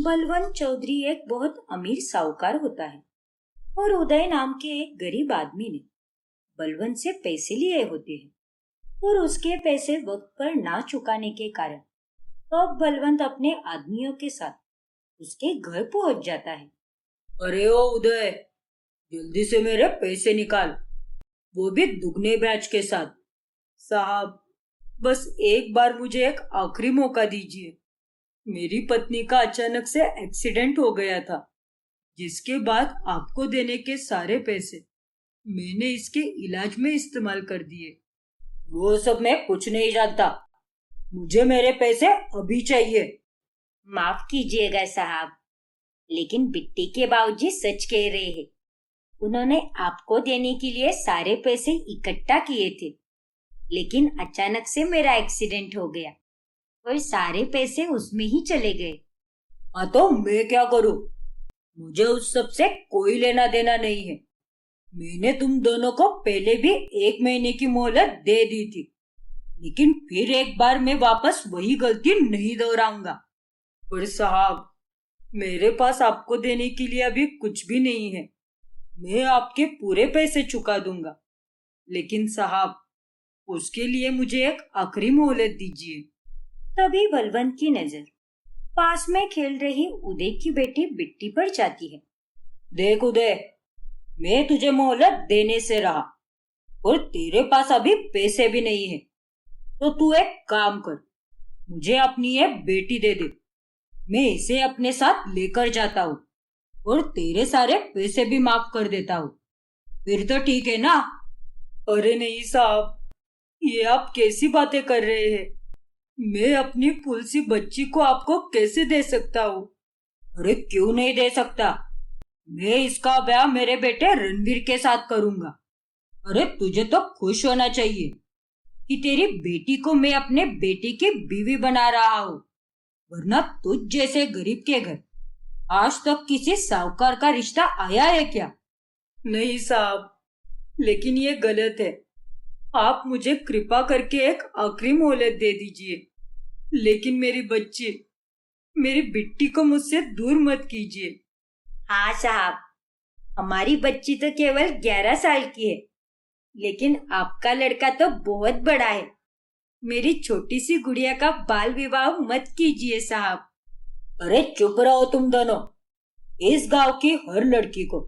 बलवंत चौधरी एक बहुत अमीर साहूकार होता है और उदय नाम के एक गरीब आदमी ने बलवंत से पैसे लिए होते हैं और उसके पैसे वक्त पर ना चुकाने के कारण अब बलवंत अपने आदमियों के साथ उसके घर पहुंच जाता है। अरे ओ उदय, जल्दी से मेरे पैसे निकाल, वो भी दुगने ब्याज के साथ। साहब, बस एक बार मुझे एक आखिरी मौका दीजिए। मेरी पत्नी का अचानक से एक्सीडेंट हो गया था, जिसके बाद आपको देने के सारे पैसे मैंने इसके इलाज में इस्तेमाल कर दिए। वो सब मैं कुछ नहीं जानता, मुझे मेरे पैसे अभी चाहिए। माफ कीजिएगा साहब, लेकिन बिट्टी के बाबूजी सच कह रहे हैं। उन्होंने आपको देने के लिए सारे पैसे इकट्ठा किए थे, लेकिन अचानक से मेरा एक्सीडेंट हो गया और सारे पैसे उसमें ही चले गए। हाँ, तो मैं क्या करूं? मुझे उस सब से कोई लेना देना नहीं है। मैंने तुम दोनों को पहले भी 1 महीने की मोहलत दे दी थी, लेकिन फिर एक बार मैं वापस वही गलती नहीं दोहराऊंगा। पर साहब, मेरे पास आपको देने के लिए अभी कुछ भी नहीं है। मैं आपके पूरे पैसे चुका दूंगा, लेकिन साहब, उसके लिए मुझे एक आखिरी मोहलत दीजिए। तभी बलवंत की नजर पास में खेल रही उदय की बेटी बिट्टी पर जाती है। देख उदय, मैं तुझे मोहलत देने से रहा और तेरे पास अभी पैसे भी नहीं है, तो तू एक काम कर, मुझे अपनी ये बेटी दे दे। मैं इसे अपने साथ लेकर जाता हूँ और तेरे सारे पैसे भी माफ कर देता हूँ। फिर तो ठीक है ना? अरे नहीं साहब, ये आप कैसी बातें कर रहे हैं? मैं अपनी फुलसी बच्ची को आपको कैसे दे सकता हूँ? अरे क्यों नहीं दे सकता? मैं इसका ब्याह मेरे बेटे रणवीर के साथ करूंगा। अरे तुझे तो खुश होना चाहिए कि तेरी बेटी को मैं अपने बेटे की बीवी बना रहा हूँ, वरना तुझ जैसे गरीब के घर आज तक किसी साहूकार का रिश्ता आया है क्या? नहीं साहब, लेकिन ये गलत है। आप मुझे कृपा करके एक आखिरी मोहलत दे दीजिए, लेकिन मेरी बच्ची, मेरी बिट्टी को मुझसे दूर मत कीजिए। हाँ साहब, हमारी बच्ची तो केवल 11 साल की है, लेकिन आपका लड़का तो बहुत बड़ा है। मेरी छोटी सी गुड़िया का बाल विवाह मत कीजिए साहब। अरे चुप रहो तुम दोनों। इस गांव की हर लड़की को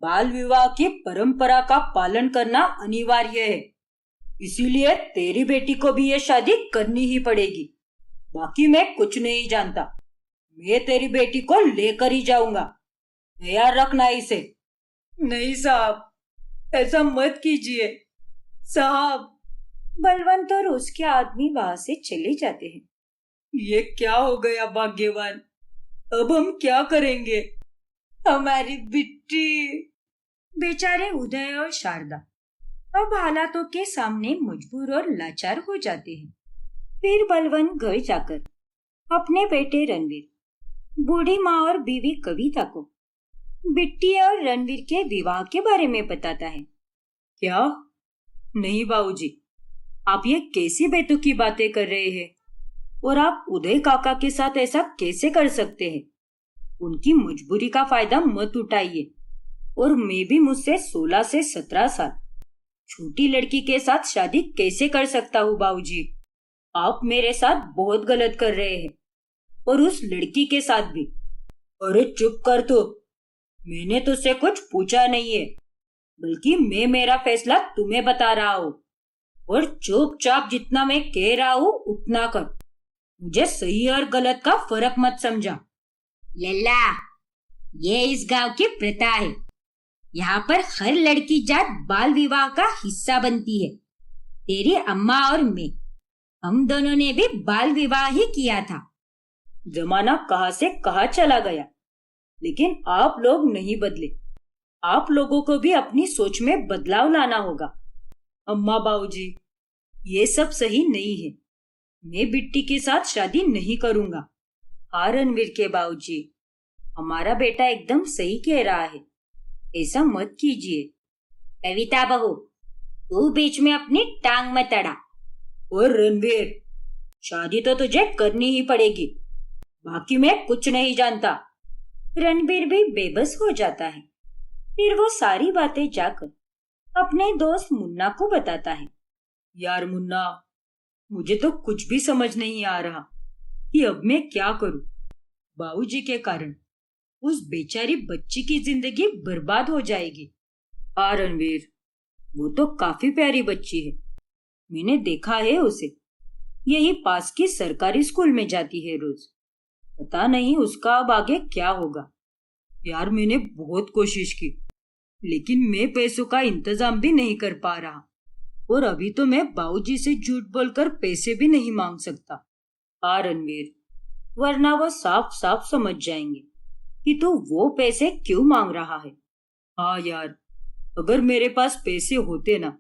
बाल विवाह की परंपरा का पालन करना अनिवार्य है, इसीलिए तेरी बेटी को भी ये शादी करनी ही पड़ेगी। बाकी मैं कुछ नहीं जानता। मैं तेरी बेटी को लेकर ही जाऊंगा, तैयार रखना इसे। नहीं साहब, ऐसा मत कीजिए साहब। बलवंत और उसके आदमी वहां से चले जाते हैं। ये क्या हो गया भाग्यवान, अब हम क्या करेंगे? हमारी बिट्टी। बेचारे उदय और शारदा अब हालातों के सामने मजबूर और लाचार हो जाते हैं। फिर बलवंत घर जाकर अपने बेटे रणवीर, बूढ़ी माँ और बीवी कविता को बिट्टी और रणवीर के विवाह के बारे में बताता है। क्या? नहीं बाबूजी, आप ये कैसी बेतुकी बातें कर रहे हैं? और आप उदय काका के साथ ऐसा कैसे कर सकते हैं? उनकी मजबूरी का फायदा मत उठाइए। और मैं भी मुझसे 16 से 17 साल छोटी लड़की के साथ शादी कैसे कर सकता हूँ बाबूजी? आप मेरे साथ बहुत गलत कर रहे हैं, और उस लड़की के साथ भी। अरे चुप कर तू, मैंने तुझसे कुछ पूछा नहीं है, बल्कि मैं मेरा फैसला तुम्हें बता रहा हूँ। और चुपचाप जितना मैं कह रहा हूँ उतना कर, मुझे सही और गलत का फर्क मत समझा। लल्ला, ये इस गांव की प्रथा है। यहाँ पर हर लड़की जात बाल विवाह का हिस्सा बनती है। तेरी अम्मा और मैं, हम दोनों ने भी बाल विवाह ही किया था। जमाना कहाँ से कहाँ चला गया, लेकिन आप लोग नहीं बदले। आप लोगों को भी अपनी सोच में बदलाव लाना होगा। अम्मा बाबूजी, ये सब सही नहीं है। मैं बिट्टी के साथ शादी नहीं करूंगा। हाँ रणवीर के बाबूजी, हमारा बेटा एकदम सही कह रहा है, ऐसा मत कीजिए। कविता बहू, तू बीच में अपनी टांग मत अड़ा। और रणवीर, शादी तो तुझे करनी ही पड़ेगी। बाकी मैं कुछ नहीं जानता। रणबीर भी बेबस हो जाता है। फिर वो सारी बातें जाकर अपने दोस्त मुन्ना को बताता है। यार मुन्ना, मुझे तो कुछ भी समझ नहीं आ रहा कि अब मैं क्या करूं। बाबूजी के कारण उस बेचारी बच्ची की जिंदगी बर्बाद हो जाएगी। हाँ रणवीर, वो तो काफी प्यारी बच्ची है। मैंने देखा है उसे। यही पास की सरकारी स्कूल में जाती है रोज। पता नहीं उसका अब आगे क्या होगा। यार मैंने बहुत कोशिश की, लेकिन मैं पैसों का इंतजाम भी नहीं कर पा रहा। और अभी तो मैं बाबूजी से झूठ बोलकर पैसे भी नहीं मांग सकता। हाँ रणवीर, वरना वो साफ साफ समझ जाएंगे कि तू वो पैसे क्यों मांग रहा है। हाँ यार, अगर मेरे पास पैसे होते ना,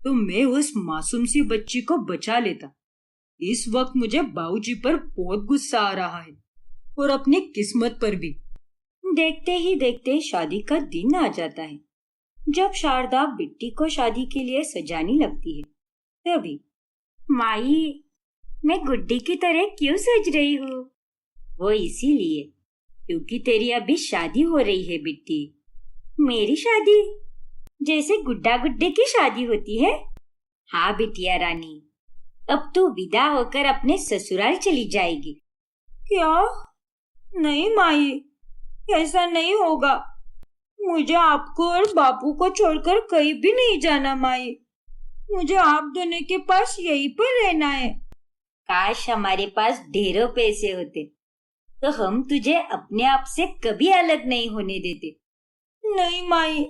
तो मैं उस मासूम सी बच्ची को बचा लेता। इस वक्त मुझे बाबूजी पर बहुत गुस्सा आ रहा है और अपनी किस्मत पर भी। देखते ही देखते शादी का दिन आ जाता है। जब शारदा बिट्टी को शादी के लिए सजाने लगती है, तभी माई, मैं गुड्डी की तरह क्यों सज रही हूँ? वो इसीलिए क्योंकि तेरी अभी शादी हो रही है बिट्टी। मेरी शादी? जैसे गुड्डा गुड्डे की शादी होती है? हाँ बिटिया रानी, अब तू विदा होकर अपने ससुराल चली जाएगी। क्या? नहीं माई, ऐसा नहीं होगा। मुझे आपको और बापू को छोड़कर कहीं भी नहीं जाना माई। मुझे आप दोनों के पास यहीं पर रहना है। काश हमारे पास ढेरों पैसे होते, तो हम तुझे अपने आप से कभी अलग नहीं होने देते। नहीं माई,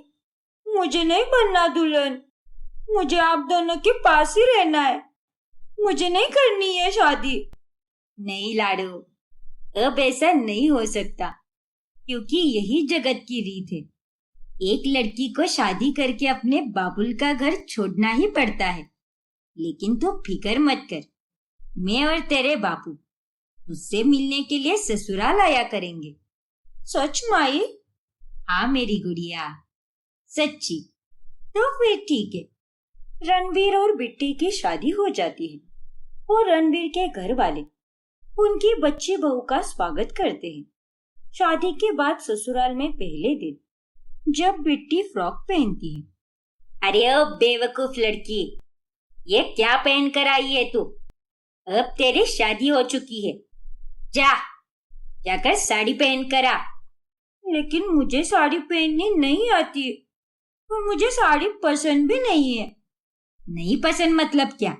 मुझे नहीं बनना दुल्हन। मुझे आप दोनों के पास ही रहना है। मुझे नहीं करनी है शादी। नहीं लाडो, अब ऐसा नहीं हो सकता, क्योंकि यही जगत की रीत है। एक लड़की को शादी करके अपने बाबुल का घर छोड़ना ही पड़ता है। लेकिन तू फिक्र मत कर, मैं और तेरे बापू उससे मिलने के लिए ससुराल आया करेंगे। सच माई? हाँ मेरी गुड़िया, सच्ची। तो फिर ठीक है। रणवीर और बिट्टी की शादी हो जाती है और रणवीर के घर वाले उनकी बच्ची बहू का स्वागत करते हैं। शादी के बाद ससुराल में पहले दिन जब बिट्टी फ्रॉक पहनती है। अरे ओ बेवकूफ लड़की, ये क्या पहन कर आई है तू? अब तेरी शादी हो चुकी है। जाकर साड़ी पहन कर आ। लेकिन मुझे साड़ी पहननी नहीं आती और मुझे साड़ी पसंद भी नहीं है। नहीं पसंद मतलब क्या?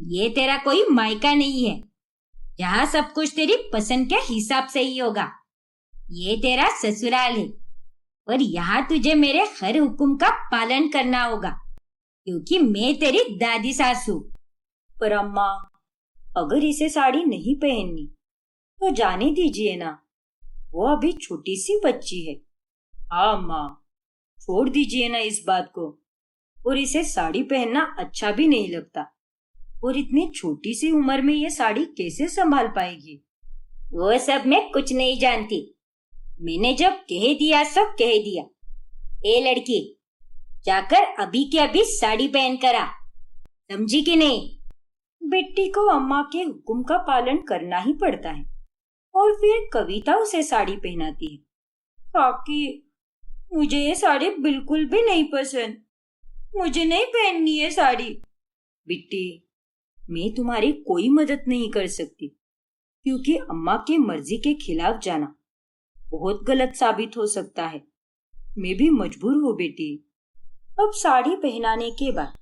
ये तेरा कोई मायका नहीं है जहाँ सब कुछ तेरी पसंद के हिसाब से ही होगा। ये तेरा ससुराल है और यहाँ तुझे मेरे हर हुक्म का पालन करना होगा, क्योंकि मैं तेरी दादी सास हूँ। पर अम्मा, अगर इसे साड़ी नहीं पहननी तो जाने दीजिए ना। वो अभी छोटी सी बच्ची है। हाँ अम्मा, छोड़ दीजिए ना इस बात को। और इसे साड़ी पहनना अच्छा भी नहीं लगता। और इतनी छोटी सी उम्र में ये साड़ी कैसे संभाल पाएगी? वो सब मैं कुछ नहीं जानती। मैंने जब कह दिया सब कह दिया। ए लड़की, जाकर अभी के अभी साड़ी पहन कर आ, समझी कि नहीं? बिट्टी को अम्मा के हुक्म का पालन करना ही पड़ता है और फिर कविता उसे साड़ी पहनाती है। काकी, मुझे ये साड़ी बिल्कुल भी नहीं पसंद। मुझे नहीं पहननी है साड़ी। बिट्टी, मैं तुम्हारी कोई मदद नहीं कर सकती, क्योंकि अम्मा की मर्जी के खिलाफ जाना बहुत गलत साबित हो सकता है। मैं भी मजबूर हूँ बेटी। अब साड़ी पहनाने के बाद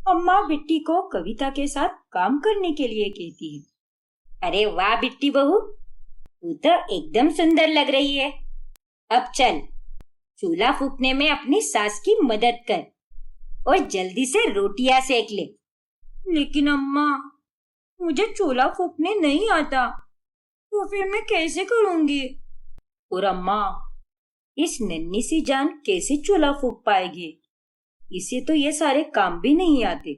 अम्मा बिट्टी को कविता के साथ काम करने के लिए कहती है। अरे वाह बिट्टी बहू, तू तो एकदम सुंदर लग रही है। अब चल, चूल्हा फूकने में अपनी सास की मदद कर और जल्दी से रोटियां सेक ले। लेकिन अम्मा, मुझे चूल्हा फूकने नहीं आता, तो फिर मैं कैसे करूंगी? और अम्मा, इस नन्ही सी जान कैसे चूल्हा फूक पाएगी? इसे तो ये सारे काम भी नहीं आते।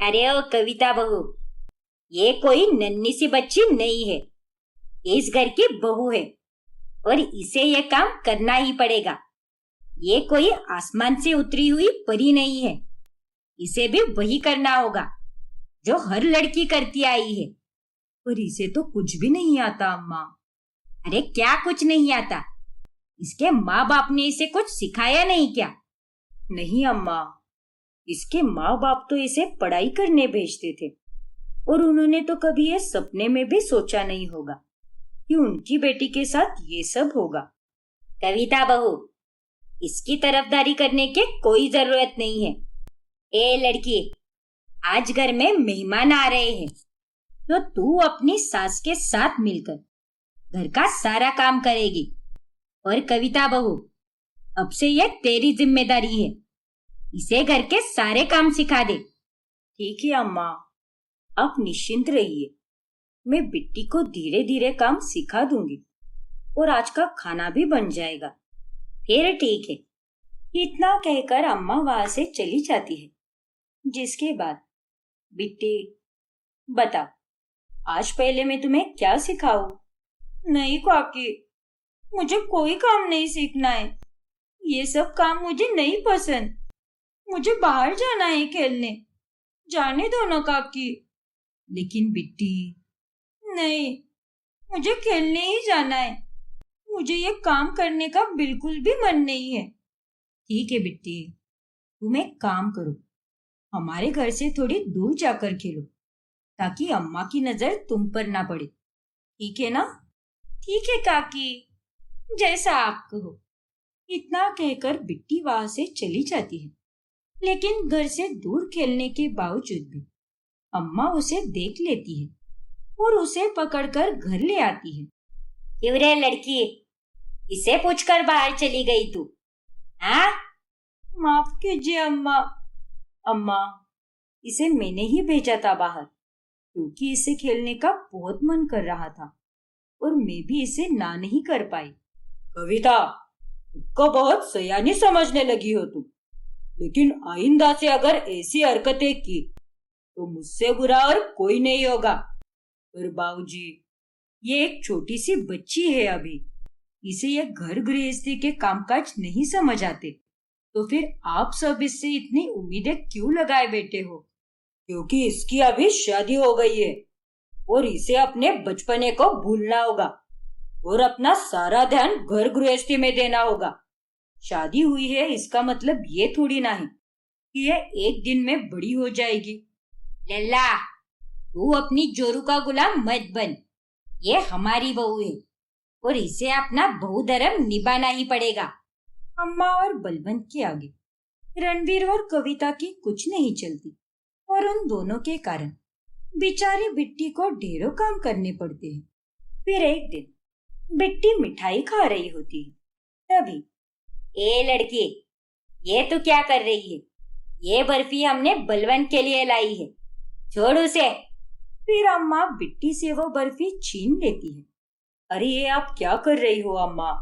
अरे ओ कविता बहू, ये कोई नन्ही सी बच्ची नहीं है, इस घर की बहू है और इसे ये काम करना ही पड़ेगा। ये कोई आसमान से उतरी हुई परी नहीं है। इसे भी वही करना होगा जो हर लड़की करती आई है। पर इसे तो कुछ भी नहीं आता अम्मा। अरे क्या कुछ नहीं आता? इसके माँ बाप ने इसे कुछ सिखाया नहीं क्या? नहीं अम्मा, इसके माँ बाप तो इसे पढ़ाई करने भेजते थे और उन्होंने तो कभी ये सपने में भी सोचा नहीं होगा कि उनकी बेटी के साथ ये सब होगा। कविता बहू, इसकी तरफदारी करने की कोई जरूरत नहीं है। ए लड़की, आज घर में मेहमान आ रहे हैं तो तू अपनी सास के साथ मिलकर घर का सारा काम करेगी। और कविता बहू, अब से यह तेरी जिम्मेदारी है, इसे घर के सारे काम सिखा दे। ठीक है अम्मा, आप निश्चिंत रहिए, मैं बिट्टी को धीरे धीरे काम सिखा दूंगी और आज का खाना भी बन जाएगा। फिर ठीक है। इतना कहकर अम्मा वहां से चली जाती है। जिसके बाद, बिट्टी बता, आज पहले मैं तुम्हें क्या सिखाऊं? नहीं काकी, मुझे कोई काम नहीं सीखना है। ये सब काम मुझे नहीं पसंद। मुझे बाहर जाना है खेलने। जाने दो ना काकी। लेकिन बिट्टी, नहीं, मुझे खेलने ही जाना है। मुझे ये काम करने का बिल्कुल भी मन नहीं है। ठीक है बिट्टी, तुम एक काम करो, हमारे घर से थोड़ी दूर जाकर खेलो ताकि अम्मा की नजर तुम पर ना पड़े। ठीक है ना? ठीक है काकी, जैसा आप कहो। इतना कहकर बिट्टी वहां से चली जाती है। लेकिन घर से दूर खेलने के बावजूद भी अम्मा उसे देख लेती है और उसे पकड़कर घर ले आती है। क्यों रे लड़की, इसे पूछकर बाहर चली गई तू? हाँ? माफ कीजिए अम्मा। अम्मा, इसे मैंने ही भेजा था बाहर क्योंकि इसे खेलने का बहुत मन कर रहा था और मैं भी इसे ना नहीं कर पाई। कविता, को बहुत सयानी समझने लगी हो तुम, लेकिन आइंदा से अगर ऐसी हरकतें की तो मुझसे बुरा और कोई नहीं होगा। पर बाबूजी, ये एक छोटी सी बच्ची है अभी, इसे ये घर गृहस्थी के कामकाज नहीं समझ आते, तो फिर आप सब इससे इतनी उम्मीदें क्यों लगाए बैठे हो? क्योंकि इसकी अभी शादी हो गई है और इसे अपने बचपने को भूलना होगा और अपना सारा ध्यान घर गृहस्थी में देना होगा। शादी हुई है इसका मतलब ये थोड़ी ना है कि ये एक दिन में बड़ी हो जाएगी। लल्ला, तू अपनी जोरू का गुलाम मत बन। ये हमारी बहू है और इसे अपना बहु धर्म निभाना ही पड़ेगा। अम्मा और बलवंत के आगे रणवीर और कविता की कुछ नहीं चलती और उन दोनों के कारण बेचारी बिट्टी को ढेरों काम करने पड़ते हैं। फिर एक दिन बिट्टी मिठाई खा रही होती है। तभी, ए लड़की, ये तू क्या कर रही है? ये बर्फी हमने बलवंत के लिए लाई है, छोड़ उसे। फिर अम्मा बिट्टी से वो बर्फी छीन लेती है। अरे ये आप क्या कर रही हो अम्मा?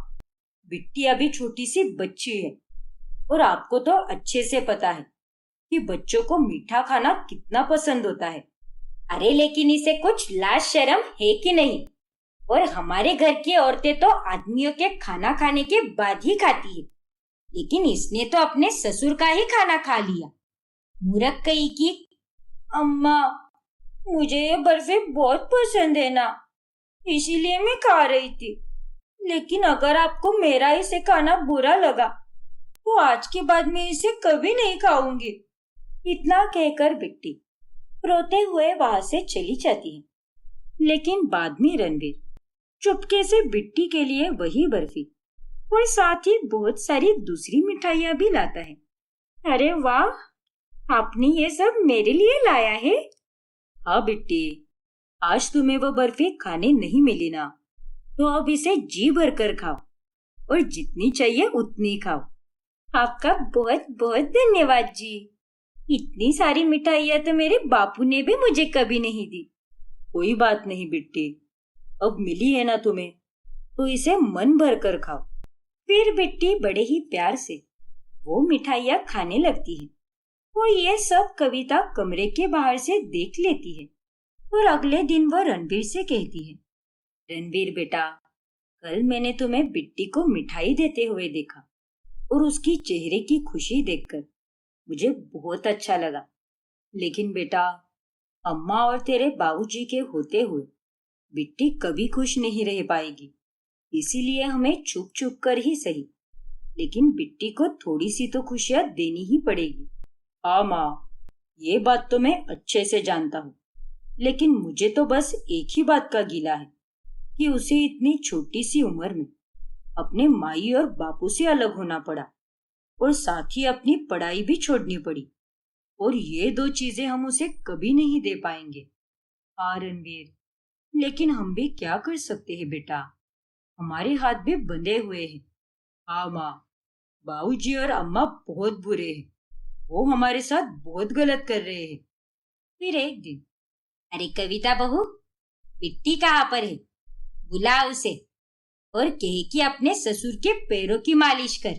बिट्टी अभी छोटी सी बच्ची है और आपको तो अच्छे से पता है कि बच्चों को मीठा खाना कितना पसंद होता है। अरे लेकिन इसे कुछ लाज शर्म है कि नहीं? और हमारे घर की औरतें तो आदमियों के खाना खाने के बाद ही खाती है, लेकिन इसने तो अपने ससुर का ही खाना खा लिया। मूर्ख कहीं की। अम्मा, मुझे ये बर्फी बहुत पसंद है ना, इसीलिए मैं खा रही थी। लेकिन अगर आपको मेरा इसे खाना बुरा लगा तो आज के बाद मैं इसे कभी नहीं खाऊंगी। इतना कहकर बिट्टी रोते हुए वहां से चली जाती है। लेकिन बाद में रणवीर चुपके से बिट्टी के लिए वही बर्फी और साथ ही बहुत सारी दूसरी मिठाइयाँ भी लाता है। अरे वाह, आपने ये सब मेरे लिए लाया है? हाँ बिट्टी, आज तुम्हें वो बर्फी खाने नहीं मिली ना, तो अब इसे जी भर कर खाओ और जितनी चाहिए उतनी खाओ। आपका बहुत बहुत धन्यवाद जी। इतनी सारी मिठाइयाँ तो मेरे बापू ने भी मुझे कभी नहीं दी। कोई बात नहीं बिट्टी, अब मिली है ना तुम्हें, तो इसे मन भर कर खाओ। फिर बिट्टी बड़े ही प्यार से वो मिठाइयाँ खाने लगती है और ये सब कविता कमरे के बाहर से देख लेती है। और अगले दिन वो रणवीर से कहती है, रणवीर बेटा, कल मैंने तुम्हें बिट्टी को मिठाई देते हुए देखा और उसकी चेहरे की खुशी देखकर मुझे बहुत अच्छा लगा। लेकिन बेटा, अम्मा और तेरे बाबूजी के होते हुए बिट्टी कभी खुश नहीं रह पाएगी। इसीलिए हमें छुप छुप कर ही सही, लेकिन बिट्टी को थोड़ी सी तो खुशियां देनी ही पड़ेगी। हाँ माँ, ये बात तो मैं अच्छे से जानता हूँ, लेकिन मुझे तो बस एक ही बात का गिला है कि उसे इतनी छोटी सी उम्र में अपने माई और बापू से अलग होना पड़ा और साथ ही अपनी पढ़ाई भी छोड़नी पड़ी, और ये दो चीजें हम उसे कभी नहीं दे पाएंगे। हाँ रणवीर, लेकिन हम भी क्या कर सकते हैं बेटा, हमारे हाथ भी बंधे हुए हैं। हाँ माँ, बाबूजी और अम्मा बहुत बुरे हैं, वो हमारे साथ बहुत गलत कर रहे हैं। फिर एक दिन, अरे कविता बहू, बिट्टी कहाँ पर है? बुला उसे और कहे कि अपने ससुर के पैरों की मालिश कर।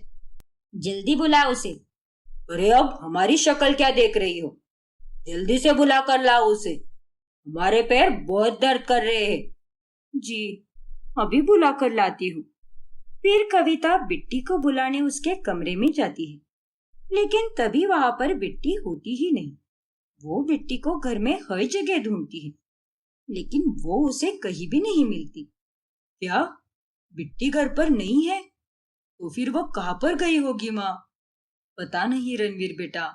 जल्दी बुला उसे। अरे अब हमारी शक्ल क्या देख रही हो? जल्दी से बुला कर लाओ उसे, हमारे पैर बहुत दर्द कर रहे हैं। जी, अभी बुला कर लाती हूँ। फिर कविता बिट्टी को बुलाने उसके कमरे में जाती है, लेकिन तभी वहां पर बिट्टी होती ही नहीं। वो बिट्टी को घर में हर जगह ढूंढती है, लेकिन वो उसे कहीं भी नहीं मिलती। क्या बिट्टी घर पर नहीं है? तो फिर वो कहाँ पर गई होगी माँ? पता नहीं रणवीर बेटा,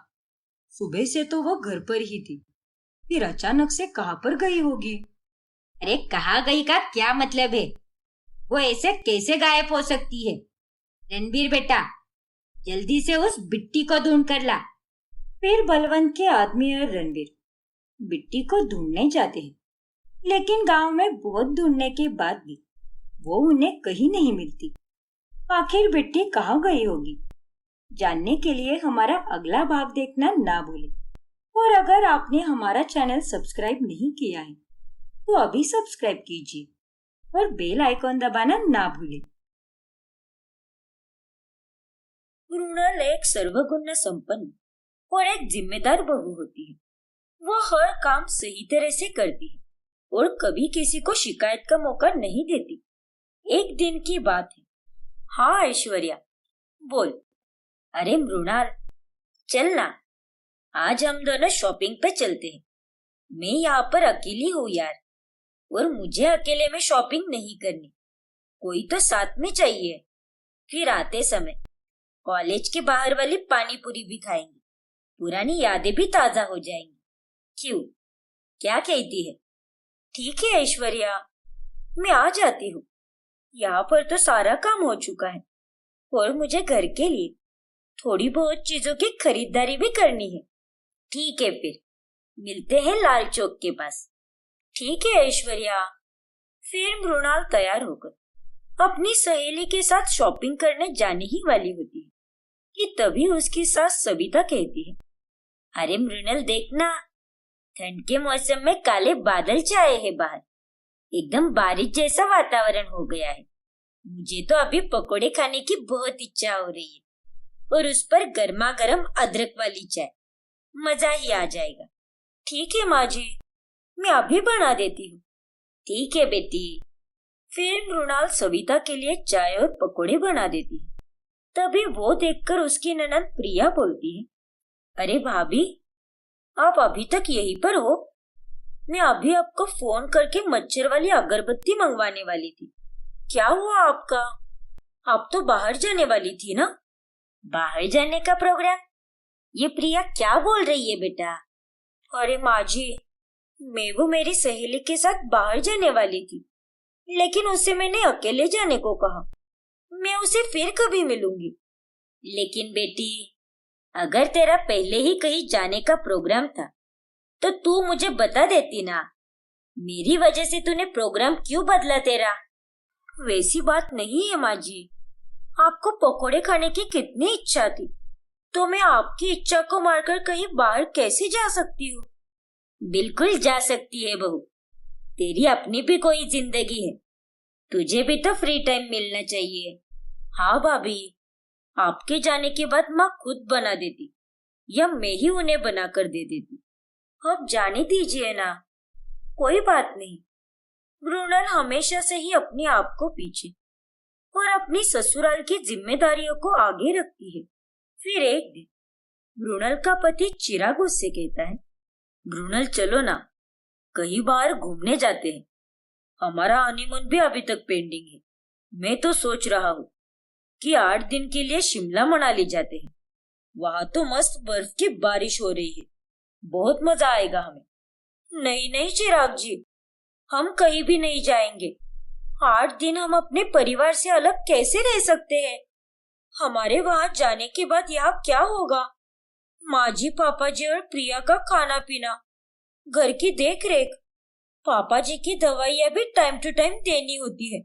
सुबह से तो वो घर पर ही थी, फिर अचानक से कहाँ पर गई होगी? अरे कहाँ गई का क्या मतलब है? वो ऐसे कैसे गायब हो सकती है? रणवीर बेटा, जल्दी से उस बिट्टी को ढूंढ कर ला। फिर बलवंत के आदमी और रणवीर बिट्टी को ढूंढने जाते हैं, लेकिन गांव में बहुत ढूंढने के बाद भी वो उन्हें कहीं नहीं मिलती। आखिर बिट्टी कहाँ गई होगी? जानने के लिए हमारा अगला भाग देखना ना भूलें। और अगर आपने हमारा चैनल सब्सक्राइब नहीं किया है तो अभी सब्सक्राइब कीजिए और बेल आइकॉन दबाना ना भूलें। मृणाल एक सर्वगुण संपन्न और एक जिम्मेदार बहू होती है। वो हर काम सही तरह से करती है और कभी किसी को शिकायत का मौका नहीं देती। एक दिन की बात है। हाँ ऐश्वर्या, बोल। अरे मृणाल, चल ना, आज हम दोनों शॉपिंग पे चलते हैं। मैं यहाँ पर अकेली हूँ यार, और मुझे अकेले में शॉपिंग नहीं करनी, कोई तो साथ में चाहिए। फिर आते समय कॉलेज के बाहर वाली पानी पूरी भी खाएंगे, पुरानी यादें भी ताजा हो जाएंगी। क्यों, क्या कहती है? ठीक है ऐश्वर्या, मैं आ जाती हूँ। यहाँ पर तो सारा काम हो चुका है और मुझे घर के लिए थोड़ी बहुत चीजों की खरीदारी भी करनी है। ठीक है, फिर मिलते हैं लाल चौक के पास। ठीक है ऐश्वर्या। फिर मृणाल तैयार होकर अपनी सहेली के साथ शॉपिंग करने जाने ही वाली होती है कि तभी उसकी सास सविता कहती है, अरे मृणाल देखना, ठंड के मौसम में काले बादल छाए हैं बाहर, एकदम बारिश जैसा वातावरण हो गया है। मुझे तो अभी पकोड़े खाने की बहुत इच्छा हो रही है, और उस पर गर्मा गर्म अदरक वाली चाय, मजा ही आ जाएगा। ठीक है माँ जी, मैं अभी बना देती हूँ। ठीक है बेटी। फिर मृणाल सविता के लिए चाय और पकोड़े बना देती है। तभी वो देखकर उसकी ननद प्रिया बोलती है, अरे भाभी, आप अभी तक यहीं पर हो? मैं अभी आपको फोन करके मच्छर वाली अगरबत्ती मंगवाने वाली थी। क्या हुआ आपका? आप तो बाहर जाने वाली थी ना? बाहर जाने का प्रोग्राम? ये प्रिया क्या बोल रही है बेटा? अरे माँ जी, मैं वो मेरी सहेली के साथ बाहर जाने वाली थी, लेकिन उसे मैंने अकेले जाने को कहा। मैं उसे फिर कभी मिलूंगी। लेकिन बेटी, अगर तेरा पहले ही कहीं जाने का प्रोग्राम था तो तू मुझे बता देती ना। मेरी वजह से तूने प्रोग्राम क्यों बदला तेरा? वैसी बात नहीं है माँ जी, आपको पकोड़े खाने की कितनी इच्छा थी, तो मैं आपकी इच्छा को मारकर कहीं बाहर कैसे जा सकती हूँ? बिल्कुल जा सकती है बहू, तेरी अपनी भी कोई जिंदगी है, तुझे भी तो फ्री टाइम मिलना चाहिए। हाँ भाभी, आपके जाने के बाद माँ खुद बना देती या मैं ही उन्हें बना कर दे देती। अब जाने दीजिए ना, कोई बात नहीं। मृणाल हमेशा से ही अपने आप को पीछे और अपनी ससुराल की जिम्मेदारियों को आगे रखती है। फिर एक दिन मृणाल का पति चिराग उससे कहता है, मृणाल चलो ना, कहीं बाहर घूमने जाते हैं। हमारा हनीमून भी अभी तक पेंडिंग है। मैं तो सोच रहा हूँ कि 8 दिन के लिए शिमला मनाली जाते हैं। वहां तो मस्त बर्फ की बारिश हो रही है, बहुत मजा आएगा हमें। नहीं नहीं चिराग जी, हम कहीं भी नहीं जाएंगे। 8 दिन हम अपने परिवार से अलग कैसे रह सकते हैं? हमारे वहां जाने के बाद यहाँ क्या होगा? माँ जी, पापा जी और प्रिया का खाना पीना, घर की देख रेख, पापा जी की दवाइयाँ भी टाइम टू टाइम देनी होती है।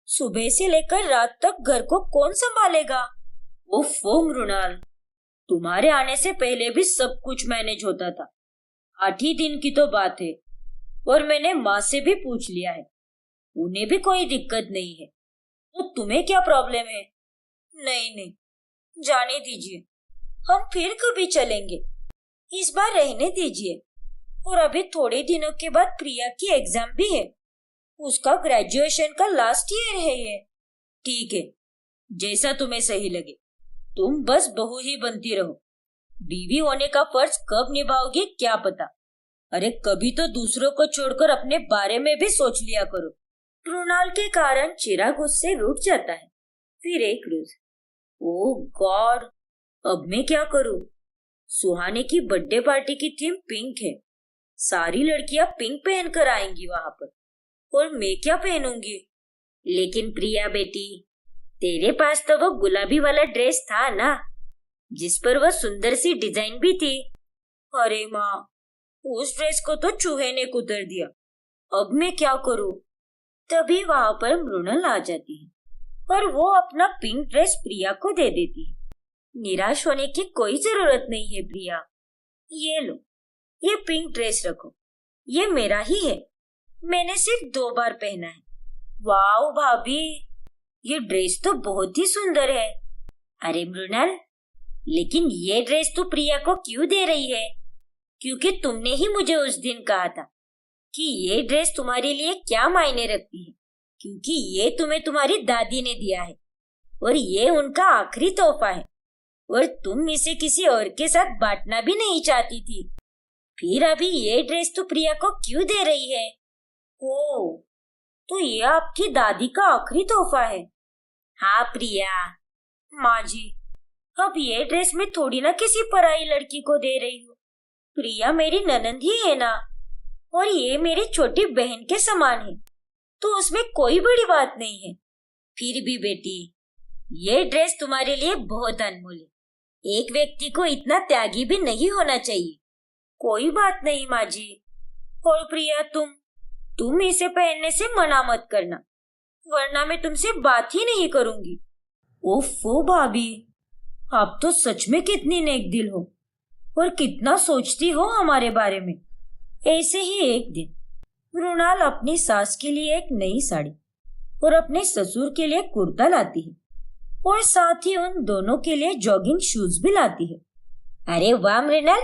सुबह से लेकर रात तक घर को कौन संभालेगा? ओफो मृणाल, तुम्हारे आने से पहले भी सब कुछ मैनेज होता था। 8 ही दिन की तो बात है, और मैंने माँ से भी पूछ लिया है, उन्हें भी कोई दिक्कत नहीं है। तो तुम्हें क्या प्रॉब्लम है? नहीं नहीं, जाने दीजिए, हम फिर कभी चलेंगे। इस बार रहने दीजिए। और अभी थोड़े दिनों के बाद प्रिया की एग्जाम भी है, उसका ग्रेजुएशन का लास्ट ईयर है ये। ठीक है, जैसा तुम्हें सही लगे। तुम बस बहू ही बनती रहो। बीवी होने का फर्ज कब निभाओगी क्या पता। अरे कभी तो दूसरों को छोड़कर अपने बारे में भी सोच लिया करो। मृणाल के कारण चिराग उससे रूठ जाता है। फिर एक रोज, ओह गॉड, अब मैं क्या करूं? सुहाने की बर्थडे पार्टी की थीम पिंक है। सारी लड़कियां पिंक पहनकर आएंगी वहां पर, और मैं क्या पहनूंगी? लेकिन प्रिया बेटी, तेरे पास तो वो गुलाबी वाला ड्रेस था ना, जिस पर वो सुंदर सी डिजाइन भी थी। अरे माँ, उस ड्रेस को तो चूहे ने कुतर दिया। अब मैं क्या करूं? तभी वहां पर मृणाल आ जाती है और वो अपना पिंक ड्रेस प्रिया को दे देती है। निराश होने की कोई जरूरत नहीं है प्रिया, ये लो, ये पिंक ड्रेस रखो, ये मेरा ही है, मैंने सिर्फ 2 बार पहना है। वाओ भाभी, ये ड्रेस तो बहुत ही सुंदर है। अरे मृणाल, लेकिन ये ड्रेस तो प्रिया को क्यों दे रही है? क्योंकि तुमने ही मुझे उस दिन कहा था कि ये ड्रेस तुम्हारे लिए क्या मायने रखती है, क्योंकि ये तुम्हें तुम्हारी दादी ने दिया है और ये उनका आखिरी तोहफा है, और तुम इसे किसी और के साथ बांटना भी नहीं चाहती थी। फिर अभी ये ड्रेस तो प्रिया को क्यों दे रही है? ओ, तो ये आपकी दादी का आखिरी तोहफा है? हाँ प्रिया। माँ जी, अब ये ड्रेस मैं थोड़ी ना किसी पराई लड़की को दे रही हूँ। प्रिया मेरी ननंद ही है ना, और ये मेरी छोटी बहन के समान है, तो उसमें कोई बड़ी बात नहीं है। फिर भी बेटी, ये ड्रेस तुम्हारे लिए बहुत अनमोल है। एक व्यक्ति को इतना त्यागी भी नहीं होना चाहिए। कोई बात नहीं माँ जी। और प्रिया, तुम इसे पहनने से मना मत करना, वरना मैं तुमसे बात ही नहीं करूंगी। ओफो भाभी, आप तो सच में कितनी नेक दिल हो और कितना सोचती हो हमारे बारे में। ऐसे ही एक दिन मृणाल अपनी सास के लिए एक नई साड़ी और अपने ससुर के लिए कुर्ता लाती है, और साथ ही उन दोनों के लिए जॉगिंग शूज भी लाती है। अरे वाह मृणाल,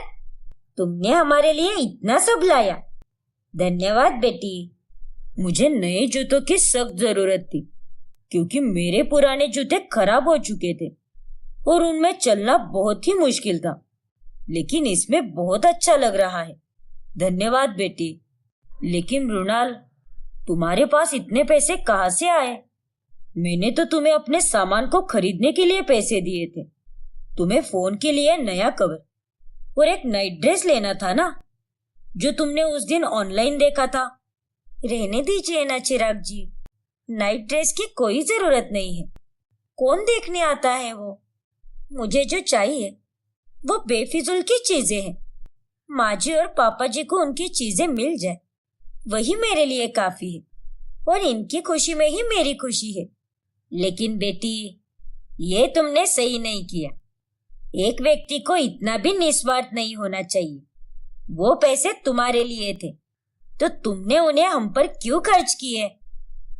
तुमने हमारे लिए इतना सब लाया। धन्यवाद बेटी। मुझे नए जूतों की सख्त जरूरत थी, क्योंकि मेरे पुराने जूते खराब हो चुके थे और उनमें चलना बहुत ही मुश्किल था, लेकिन इसमें बहुत अच्छा लग रहा है। धन्यवाद बेटी। लेकिन मृणाल, तुम्हारे पास इतने पैसे कहाँ से आए? मैंने तो तुम्हें अपने सामान को खरीदने के लिए पैसे दिए थे। तुम्हें फोन के लिए नया कवर और एक नाइट ड्रेस लेना था ना, जो तुमने उस दिन ऑनलाइन देखा था। रहने दीजिए ना चिराग जी, नाइट ड्रेस की कोई जरूरत नहीं है। कौन देखने आता है वो? मुझे जो चाहिए वो बेफिजूल की चीजें हैं। माँ जी और पापा जी को उनकी चीजें मिल जाए, वही मेरे लिए काफी है, और इनकी खुशी में ही मेरी खुशी है। लेकिन बेटी, ये तुमने सही नहीं किया। एक व्यक्ति को इतना भी निस्वार्थ नहीं होना चाहिए। वो पैसे तुम्हारे लिए थे, तो तुमने उन्हें हम पर क्यों खर्च किए?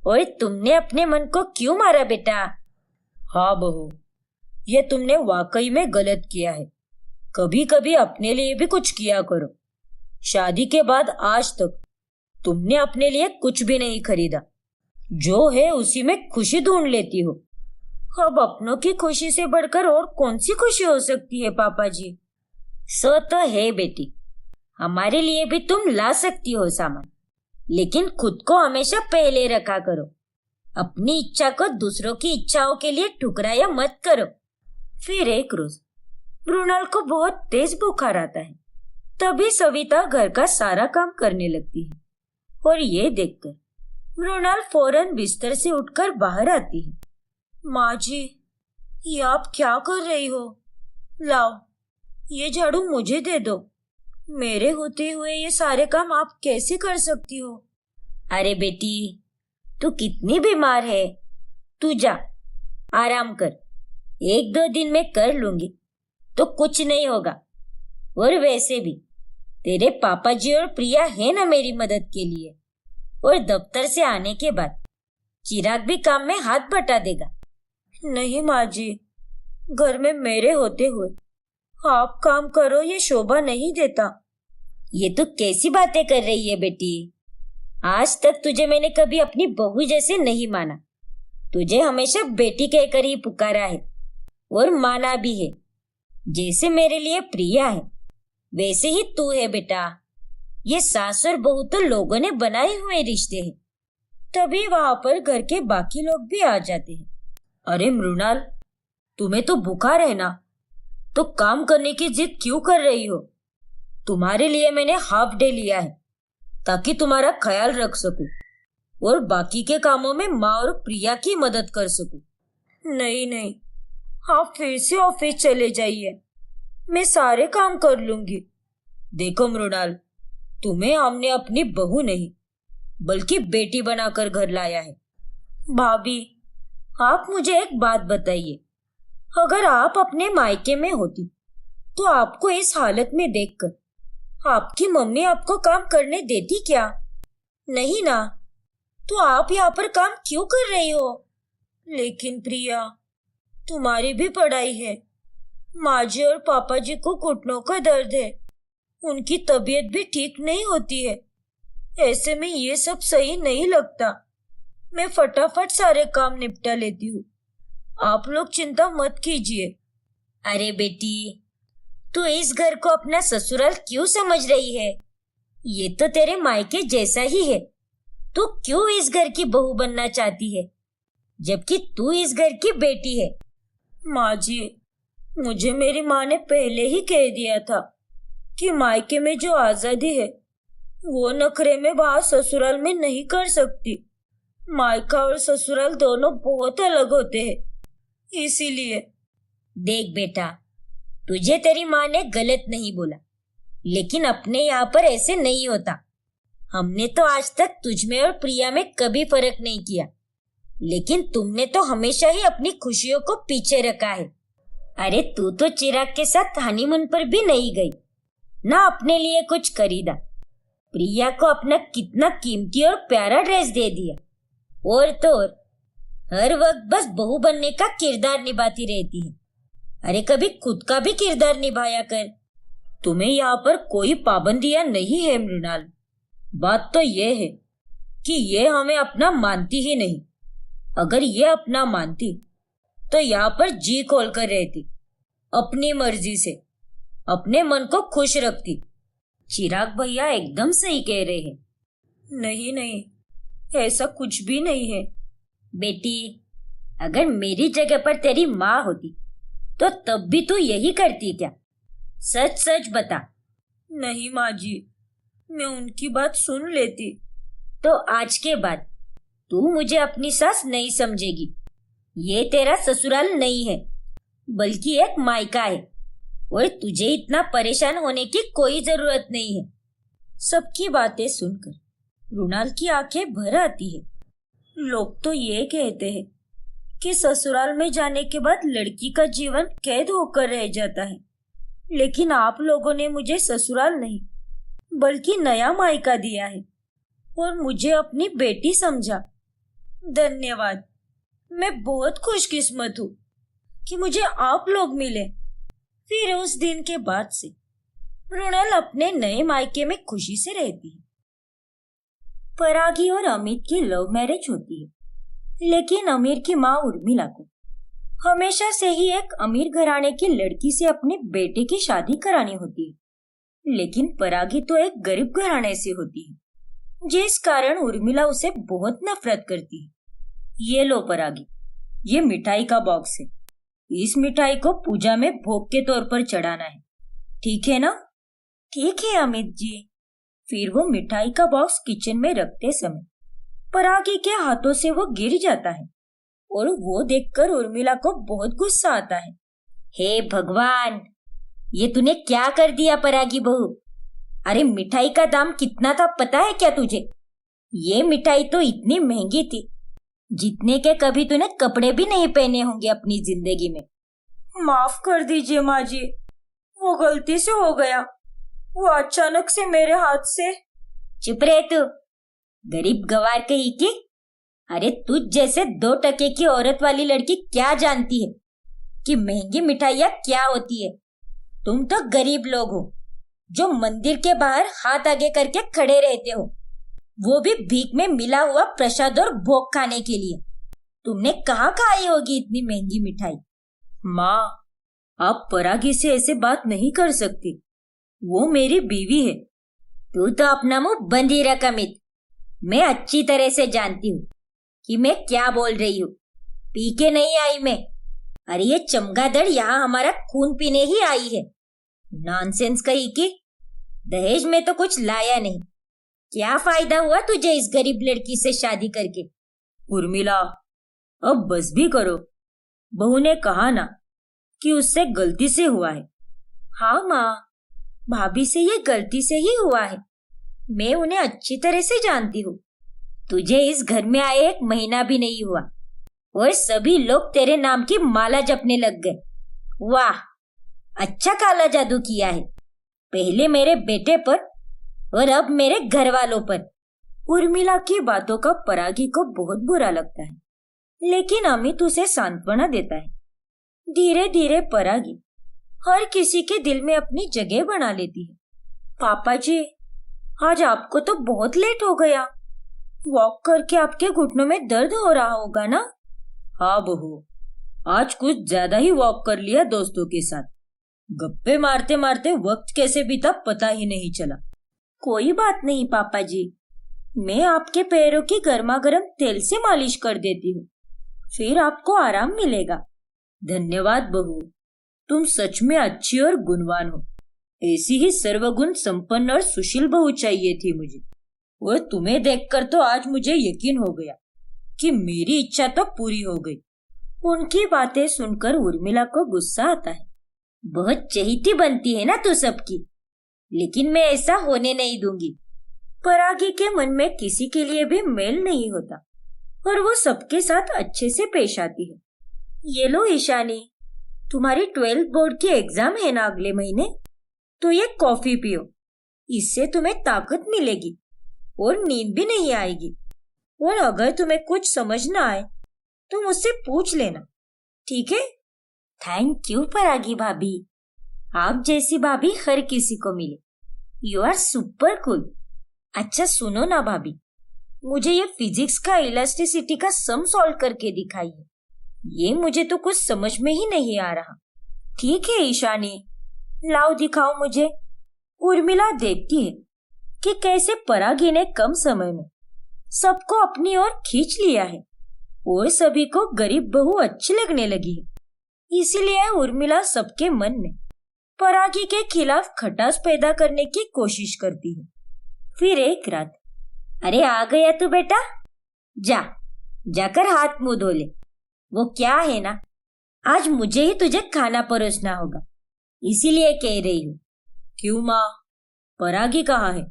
और तुमने अपने मन को क्यों मारा बेटा? हाँ बहू, ये तुमने वाकई में गलत किया है। कभी कभी अपने लिए भी कुछ किया करो। शादी के बाद आज तक तुमने अपने लिए कुछ भी नहीं खरीदा, जो है उसी में खुशी ढूंढ लेती हो। अब अपनों की खुशी से बढ़कर और कौन सी खुशी हो सकती है पापा जी? सो तो है बेटी, हमारे लिए भी तुम ला सकती हो सामान, लेकिन खुद को हमेशा पहले रखा करो। अपनी इच्छा को दूसरों की इच्छाओं के लिए ठुकराया मत करो। फिर एक रोज मृणाल को बहुत तेज बुखार आता है। तभी सविता घर का सारा काम करने लगती है और ये देखकर मृणाल फौरन बिस्तर से उठकर बाहर आती है। माँ जी, ये आप क्या कर रही हो? लाओ, ये झाड़ू मुझे दे दो। मेरे होते हुए ये सारे काम आप कैसे कर सकती हो? अरे बेटी, तू कितनी बीमार है। तू जा, आराम कर। 1-2 दिन में कर लूंगी तो कुछ नहीं होगा। और वैसे भी तेरे पापा जी और प्रिया है ना मेरी मदद के लिए। और दफ्तर से आने के बाद चिराग भी काम में हाथ बटा देगा। नहीं माँ जी, घर में मेरे होते हुए आप काम करो ये शोभा नहीं देता। ये तो कैसी बातें कर रही है बेटी? आज तक तुझे मैंने कभी अपनी बहू जैसे नहीं माना। तुझे हमेशा बेटी कहकर ही पुकारा है और माना भी है। जैसे मेरे लिए प्रिया है वैसे ही तू है बेटा। ये सास और बहू तो लोगों ने बनाए हुए रिश्ते हैं, तभी वहां पर घर के बाकी लोग भी आ जाते हैं। अरे मृणाल, तुम्हें तो बुखार है ना, तो काम करने की जिद क्यों कर रही हो? तुम्हारे लिए मैंने हाफ डे लिया है ताकि तुम्हारा ख्याल रख सकूं और बाकी के कामों में माँ और प्रिया की मदद कर सकूं। नहीं नहीं, आप फिर से ऑफिस चले जाइए, मैं सारे काम कर लूंगी। देखो मृणाल, तुम्हें हमने अपनी बहू नहीं बल्कि बेटी बनाकर घर लाया है। भाभी, आप मुझे एक बात बताइए, अगर आप अपने मायके में होती तो आपको इस हालत में देखकर आपकी मम्मी आपको काम करने देती क्या? नहीं ना, तो आप यहाँ पर काम क्यों कर रही हो? लेकिन प्रिया, तुम्हारी भी पढ़ाई है। माँ जी और पापा जी को घुटनों का दर्द है, उनकी तबीयत भी ठीक नहीं होती है। ऐसे में ये सब सही नहीं लगता। मैं फटाफट सारे काम निपटा लेती हूँ, आप लोग चिंता मत कीजिए। अरे बेटी, तू इस घर को अपना ससुराल क्यों समझ रही है? ये तो तेरे मायके जैसा ही है। तू क्यों इस घर की बहू बनना चाहती है जबकि तू इस घर की बेटी है? माँ जी, मुझे मेरी माँ ने पहले ही कह दिया था कि मायके में जो आजादी है वो नखरे में वहां ससुराल में नहीं कर सकती। मायका और ससुराल दोनों बहुत अलग होते हैं, इसीलिए। देख बेटा, तुझे तेरी माँ ने गलत नहीं बोला, लेकिन अपने यहाँ पर ऐसे नहीं होता। हमने तो आज तक तुझमें और प्रिया में कभी फर्क नहीं किया, लेकिन तुमने तो हमेशा ही अपनी खुशियों को पीछे रखा है। अरे तू तो चिराग के साथ हनीमून पर भी नहीं गई, ना अपने लिए कुछ खरीदा। प्रिया को अपना कितना कीमती और प्यारा ड्रेस दे दिया, और तो और हर वक्त बस बहू बनने का किरदार निभाती रहती है। अरे कभी खुद का भी किरदार निभाया कर। तुम्हें यहाँ पर कोई पाबंदियां नहीं है मृणाल। बात तो ये है कि ये हमें अपना मानती ही नहीं। अगर ये अपना मानती तो यहाँ पर जी खोल कर रहती, अपनी मर्जी से अपने मन को खुश रखती। चिराग भैया एकदम सही कह रहे हैं। नहीं नहीं, ऐसा कुछ भी नहीं है। बेटी, अगर मेरी जगह पर तेरी माँ होती तो तब भी तू यही करती क्या? सच सच बता। नहीं माँ जी, मैं उनकी बात सुन लेती। तो आज के बाद तू मुझे अपनी सास नहीं समझेगी। ये तेरा ससुराल नहीं है बल्कि एक मायका है, और तुझे इतना परेशान होने की कोई जरूरत नहीं है। सबकी बातें सुनकर मृणाल की आंखें भर आती है। लोग तो ये कहते हैं कि ससुराल में जाने के बाद लड़की का जीवन कैद होकर रह जाता है, लेकिन आप लोगों ने मुझे ससुराल नहीं बल्कि नया मायका दिया है और मुझे अपनी बेटी समझा। धन्यवाद। मैं बहुत खुशकिस्मत हूँ कि मुझे आप लोग मिले। फिर उस दिन के बाद से मृणाल अपने नए मायके में खुशी से रहती है। परागी और अमित की लव मैरिज होती है, लेकिन अमीर की माँ उर्मिला को हमेशा से ही एक अमीर घराने की लड़की से अपने बेटे की शादी करानी होती है। लेकिन परागी तो एक गरीब घराने से होती है, जिस कारण उर्मिला उसे बहुत नफरत करती है। ये लो परागी, ये मिठाई का बॉक्स है। इस मिठाई को पूजा में भोग के तौर पर चढ़ाना है, ठीक है ना? ठीक है अमित जी। फिर वो मिठाई का बॉक्स किचन में रखते समय परागी के हाथों से वो गिर जाता है और वो देखकर उर्मिला को बहुत गुस्सा आता है। हे भगवान, ये तूने क्या कर दिया परागी बहू? अरे मिठाई का दाम कितना था पता है क्या तुझे? ये मिठाई तो इतनी महंगी थी जितने के कभी तूने कपड़े भी नहीं पहने होंगे अपनी जिंदगी में। माफ कर दीजिए माँ जी, वो गलती से हो गया। वो अचानक से मेरे हाथ से। चुप रहे तू, गरीब गवार कही की। अरे तुझ जैसे 2 टके की औरत वाली लड़की क्या जानती है कि महंगी मिठाइयाँ क्या होती है? तुम तो गरीब लोग हो जो मंदिर के बाहर हाथ आगे करके खड़े रहते हो, वो भी भीख में मिला हुआ प्रसाद और भोग खाने के लिए। तुमने कहाँ खाई होगी इतनी महंगी मिठाई? माँ, आप परागी से ऐसे बात नहीं कर सकती, वो मेरी बीवी है। तू तो अपना मुंह बंद ही रख अमित। मैं अच्छी तरह से जानती हूँ कि मैं क्या बोल रही हूँ। पी के नहीं आई मैं। अरे ये चमगादड़ यहाँ हमारा खून पीने ही आई है। नॉनसेंस कही कि दहेज में तो कुछ लाया नहीं। क्या फायदा हुआ तुझे इस गरीब लड़की से शादी करके? उर्मिला, अब बस भी करो। बहू ने कहा ना कि उससे गलती से हुआ है। हाँ माँ, भाभी से ये गलती से ही हुआ है। मैं उन्हें अच्छी तरह से जानती हूँ। तुझे इस घर में आए 1 महीना भी नहीं हुआ और सभी लोग तेरे नाम की माला जपने लग गए। वाह, अच्छा काला जादू किया है, पहले मेरे बेटे पर और अब मेरे घर वालों पर। उर्मिला की बातों का परागी को बहुत बुरा लगता है, लेकिन अमित उसे सांत्वना देता है। धीरे धीरे परागी हर किसी के दिल में अपनी जगह बना लेती है। पापा जी, आज आपको तो बहुत लेट हो गया। वॉक करके आपके घुटनों में दर्द हो रहा होगा ना? हाँ बहू, आज कुछ ज्यादा ही वॉक कर लिया दोस्तों के साथ। गप्पे मारते मारते वक्त कैसे बीता पता ही नहीं चला। कोई बात नहीं पापा जी, मैं आपके पैरों की गर्मा गर्म तेल से मालिश कर देती हूँ, फिर आपको आराम मिलेगा। धन्यवाद बहू, तुम सच में अच्छी और गुणवान हो। ऐसी ही सर्वगुण संपन्न और सुशील बहू चाहिए थी मुझे। और तुम्हें देखकर तो आज मुझे यकीन हो गया कि मेरी इच्छा तो पूरी हो गई। उनकी बातें सुनकर उर्मिला को गुस्सा आता है। बहुत चहेती बनती है ना तू सबकी, लेकिन मैं ऐसा होने नहीं दूंगी। परागी के मन में किसी के लिए भी मेल नहीं होता और वो सबके साथ अच्छे से पेश आती है। ये लो ईशानी, तुम्हारी 12th बोर्ड की एग्जाम है ना अगले महीने, तो ये कॉफी पियो। इससे तुम्हें ताकत मिलेगी और नींद भी नहीं आएगी। और अगर तुम्हें कुछ समझ ना आए तो मुझसे पूछ लेना, ठीक है? थैंक यू परागी भाभी, आप जैसी भाभी हर किसी को मिले। You are super cool. अच्छा सुनो ना भाभी, मुझे ये फिजिक्स का इलास्टिसिटी का सम सॉल्व करके दिखाइए। ये मुझे तो कुछ समझ में ही नहीं आ रहा। ठीक है ईशानी, लाओ दिखाओ मुझे। उर्मिला देखती है कि कैसे परागी ने कम समय में सबको अपनी ओर खींच लिया है और सभी को गरीब बहू अच्छी लगने लगी है। इसीलिए उर्मिला सबके मन में परागी के खिलाफ खटास पैदा करने की कोशिश करती है। फिर एक रात, अरे आ गया तू बेटा, जाकर हाथ मुंह धो ले। वो क्या है ना, आज मुझे ही तुझे खाना परोसना होगा, इसीलिए कह रही हूँ। क्यों माँ, परागी कहाँ है?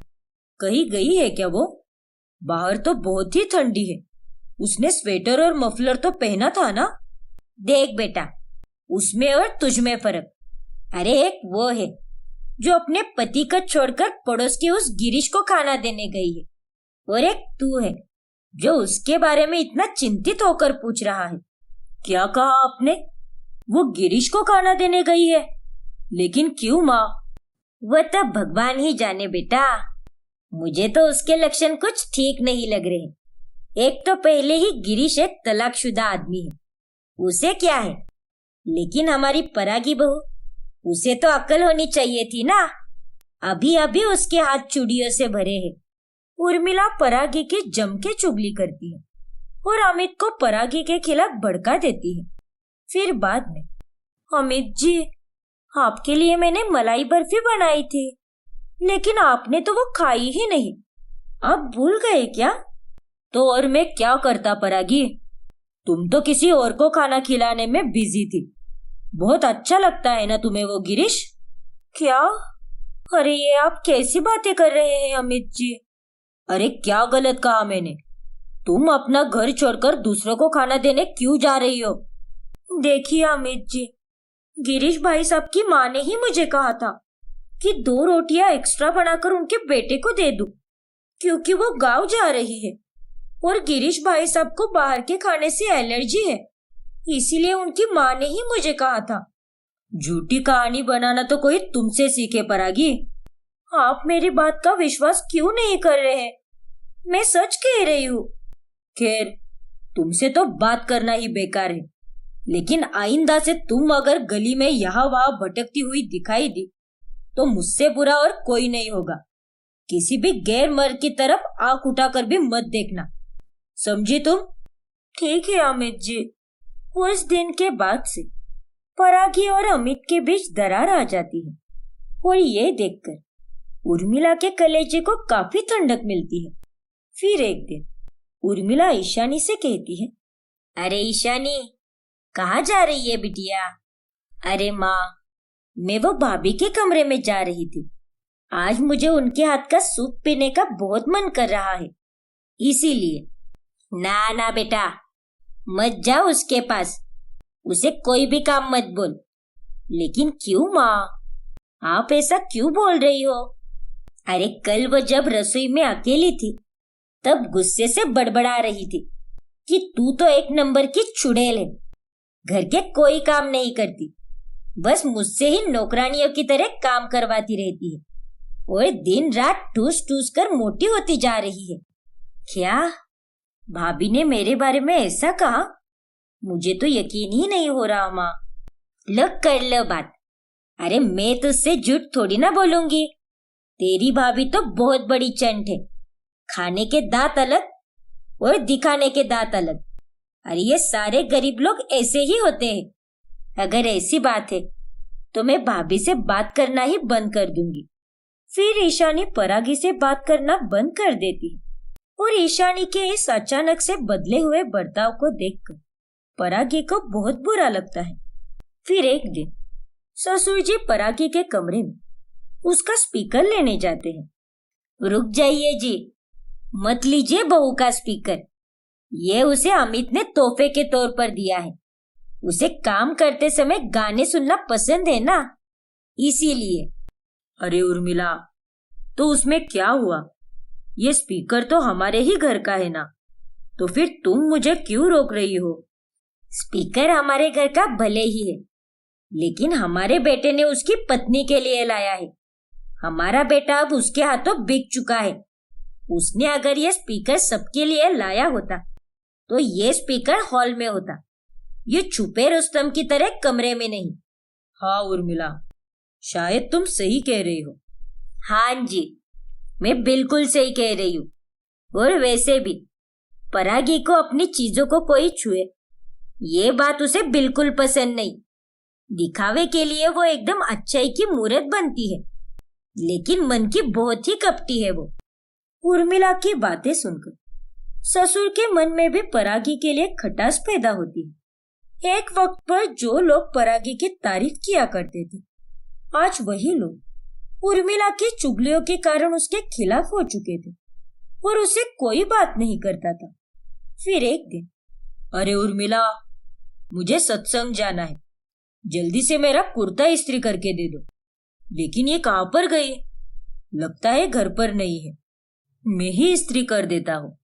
कहीं गई है क्या वो? बाहर तो बहुत ही ठंडी है, उसने स्वेटर और मफलर तो पहना था ना। देख बेटा, उसमें और तुझ में फर्क। अरे एक वो है जो अपने पति को छोड़कर पड़ोस के उस गिरीश को खाना देने गई है, और एक तू है जो उसके बारे में इतना चिंतित होकर पूछ रहा है। क्या कहा आपने? वो गिरीश को खाना देने गई है? लेकिन क्यों माँ? वो तो भगवान ही जाने बेटा, मुझे तो उसके लक्षण कुछ ठीक नहीं लग रहे। एक तो पहले ही गिरीश एक तलाकशुदा आदमी है, उसे क्या है, लेकिन हमारी परागी बहू, उसे तो अक्ल होनी चाहिए थी ना। अभी अभी उसके हाथ चूड़ियों से भरे हैं उर्मिला परागी की जम के चुगली करती है और अमित को परागी के खिलाफ भड़का देती है। फिर बाद में, अमित जी, आपके लिए मैंने मलाई बर्फी बनाई थी, लेकिन आपने तो वो खाई ही नहीं। आप भूल गए क्या? तो और मैं क्या करता परागी, तुम तो किसी और को खाना खिलाने में बिजी थी। बहुत अच्छा लगता है ना तुम्हें वो गिरीश? क्या? अरे ये आप कैसी बातें कर रहे हैं अमित जी? अरे क्या गलत कहा मैंने? तुम अपना घर छोड़कर दूसरों को खाना देने क्यों जा रही हो? देखिए अमित जी, गिरीश भाई साहब की माँ ने ही मुझे कहा था कि 2 रोटियां एक्स्ट्रा बनाकर उनके बेटे को दे दूं, क्योंकि वो गांव जा रही है और गिरीश भाई साहब को बाहर के खाने से एलर्जी है, इसीलिए उनकी माँ ने ही मुझे कहा था। झूठी कहानी बनाना तो कोई तुमसे सीखे परागी। आप मेरी बात का विश्वास क्यों नहीं कर रहे हैं? मैं सच कह रही हूँ। खैर, तुमसे तो बात करना ही बेकार है, लेकिन आइंदा से तुम अगर गली में यहाँ वहां भटकती हुई दिखाई दी तो मुझसे बुरा और कोई नहीं होगा। किसी भी गैर मर्द की तरफ आंख उठाकर भी मत देखना, समझी तुम? ठीक है अमित जी। उस दिन के बाद से परागी और अमित के बीच दरार आ जाती है और ये देखकर उर्मिला के कलेजे को काफी ठंडक मिलती है। फिर एक दिन उर्मिला ईशानी से कहती है, अरे ईशानी, कहाँ जा रही है बिटिया? अरे माँ, मैं वो भाभी के कमरे में जा रही थी। आज मुझे उनके हाथ का सूप पीने का बहुत मन कर रहा है, इसीलिए। ना ना बेटा, मत जाओ उसके पास, उसे कोई भी काम मत बोल। लेकिन क्यों माँ, आप ऐसा क्यों बोल रही हो? अरे कल वो जब रसोई में अकेली थी तब गुस्से से बड़बड़ा रही थी कि तू तो एक नंबर की चुड़ैल है, घर के कोई काम नहीं करती, बस मुझसे ही नौकरानियों की तरह काम करवाती रहती है और दिन रात ठूस ठूस कर मोटी होती जा रही है। क्या भाभी ने मेरे बारे में ऐसा कहा? मुझे तो यकीन ही नहीं हो रहा माँ। लो कर लो बात। अरे मैं तुझसे झूठ थोड़ी ना बोलूंगी। तेरी भाभी तो बहुत बड़ी चंट है, खाने के दांत अलग और दिखाने के दांत अलग। अरे ये सारे गरीब लोग ऐसे ही होते हैं। अगर ऐसी बात है तो मैं भाभी से बात करना ही बंद कर दूंगी। फिर ईशानी परागी से बात करना बंद कर देती है और ईशानी के इस अचानक से बदले हुए बर्ताव को देखकर परागी को बहुत बुरा लगता है। फिर एक दिन ससुर जी परागी के कमरे में उसका स्पीकर लेने जाते हैं। रुक जाइए जी, मत लीजिए बहू का स्पीकर, ये उसे अमित ने तोहफे के तौर पर दिया है। उसे काम करते समय गाने सुनना पसंद है ना, इसीलिए। अरे उर्मिला, तो उसमें क्या हुआ? ये स्पीकर तो हमारे ही घर का है ना, तो फिर तुम मुझे क्यों रोक रही हो? स्पीकर हमारे घर का भले ही है, लेकिन हमारे बेटे ने उसकी पत्नी के लिए लाया है। हमारा बेटा अब उसके हाथों बिक चुका है। उसने अगर ये स्पीकर सबके लिए लाया होता तो ये स्पीकर हॉल में होता, ये छुपे रुस्तम की तरह कमरे में नहीं। हाँ उर्मिला, शायद तुम सही कह रही हो। हाँ जी, मैं बिल्कुल सही कह रही हूँ। और वैसे भी परागी को अपनी चीजों को कोई छुए, ये बात उसे बिल्कुल पसंद नहीं। दिखावे के लिए वो एकदम अच्छाई की मूरत बनती है, लेकिन मन की बहुत ही कपटी है वो। उर्मिला की बातें सुनकर ससुर के मन में भी परागी के लिए खटास पैदा होती है। एक वक्त पर जो लोग परागी की तारीफ किया करते थे, आज वही लोग उर्मिला की चुगलियों के कारण उसके खिलाफ हो चुके थे और उसे कोई बात नहीं करता था। फिर एक दिन, अरे उर्मिला, मुझे सत्संग जाना है, जल्दी से मेरा कुर्ता इस्त्री करके दे दो। लेकिन ये कहाँ पर गई? लगता है घर पर नहीं है, मैं ही इस्त्री कर देता हूँ।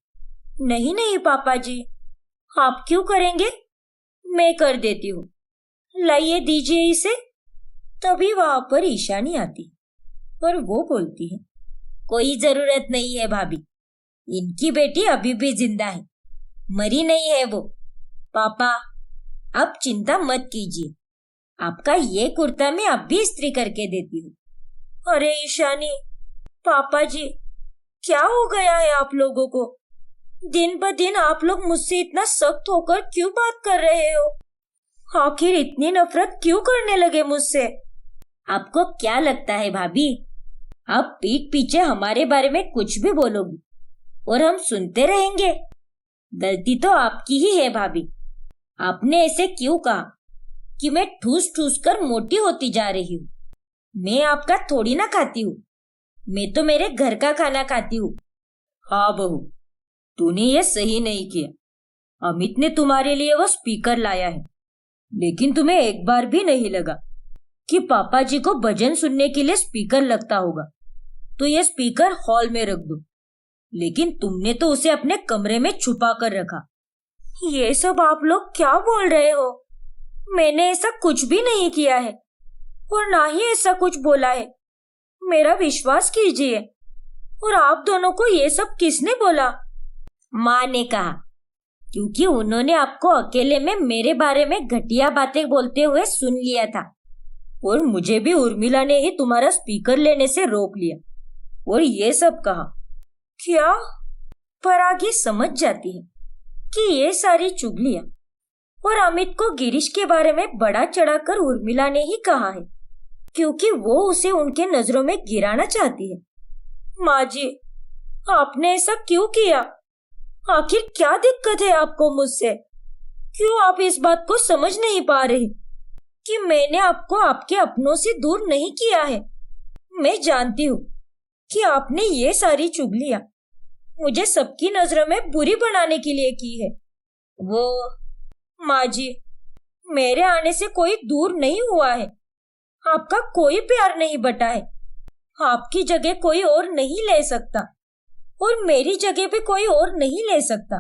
नहीं नहीं पापा जी, आप क्यों करेंगे, मैं कर देती हूँ, लाइए दीजिए इसे। तभी वहां पर ईशानी आती और वो बोलती है, कोई जरूरत नहीं है भाभी, इनकी बेटी अभी भी जिंदा है, मरी नहीं है वो। पापा आप चिंता मत कीजिए, आपका ये कुर्ता मैं अब भी इस्त्री करके देती हूँ। अरे ईशानी, पापा जी क्या हो गया है आप लोगों को? दिन ब दिन आप लोग मुझसे इतना सख्त होकर क्यों बात कर रहे हो? आखिर इतनी नफरत क्यों करने लगे मुझसे? आपको क्या लगता है भाभी, आप पीठ पीछे हमारे बारे में कुछ भी बोलोगी और हम सुनते रहेंगे? गलती तो आपकी ही है भाभी। आपने ऐसे क्यों कहा कि मैं ठूस ठूस कर मोटी होती जा रही हूँ? मैं आपका थोड़ी ना खाती हूँ, मैं तो मेरे घर का खाना खाती हूँ। हाँ बहू, तूने ये सही नहीं किया। अमित ने तुम्हारे लिए वो स्पीकर लाया है, लेकिन तुम्हें एक बार भी नहीं लगा कि पापा जी को भजन सुनने के लिए स्पीकर लगता होगा, तो ये स्पीकर हॉल में रख दो। लेकिन तुमने तो उसे अपने कमरे में छुपा कर रखा। ये सब आप लोग क्या बोल रहे हो? मैंने ऐसा कुछ भी नहीं किया है और ना ही ऐसा कुछ बोला है। मेरा विश्वास कीजिए। और आप दोनों को ये सब किसने बोला? माँ ने कहा, क्योंकि उन्होंने आपको अकेले में मेरे बारे में घटिया बातें बोलते हुए सुन लिया था। और मुझे भी उर्मिला ने ही तुम्हारा स्पीकर लेने से रोक लिया और ये सब कहा। क्या? पर आगे समझ जाती है कि ये सारी चुगलियां और अमित को गिरीश के बारे में बड़ा चढ़ाकर उर्मिला ने ही कहा है, क्योंकि वो उसे उनके नजरों में गिराना चाहती है। माँ जी, आपने ऐसा क्यों किया? आखिर क्या दिक्कत है आपको मुझसे? क्यों आप इस बात को समझ नहीं पा रही कि मैंने आपको आपके अपनों से दूर नहीं किया है? मैं जानती हूँ कि आपने ये सारी चुगलियां मुझे सबकी नजरों में बुरी बनाने के लिए की है। वो माँ जी, मेरे आने से कोई दूर नहीं हुआ है। आपका कोई प्यार नहीं बटा है। आपकी जगह कोई और नहीं ले सकता और मेरी जगह भी कोई और नहीं ले सकता।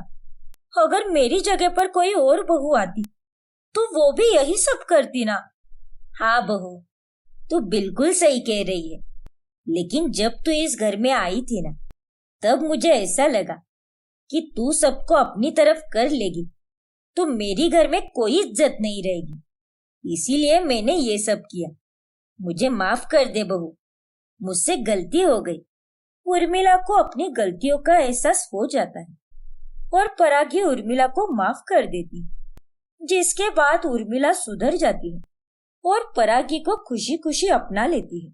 अगर मेरी जगह पर कोई और बहू आती तो वो भी यही सब करती ना। हाँ बहू, तू बिल्कुल सही कह रही है। लेकिन जब तू इस घर में आई थी ना, तब मुझे ऐसा लगा कि तू सबको अपनी तरफ कर लेगी तो मेरी घर में कोई इज्जत नहीं रहेगी। इसीलिए मैंने ये सब किया। मुझे माफ कर दे बहू, मुझसे गलती हो गई। उर्मिला को अपनी गलतियों का एहसास हो जाता है और परागी उर्मिला को माफ कर देती है, जिसके बाद उर्मिला सुधर जाती है और परागी को खुशी खुशी अपना लेती है।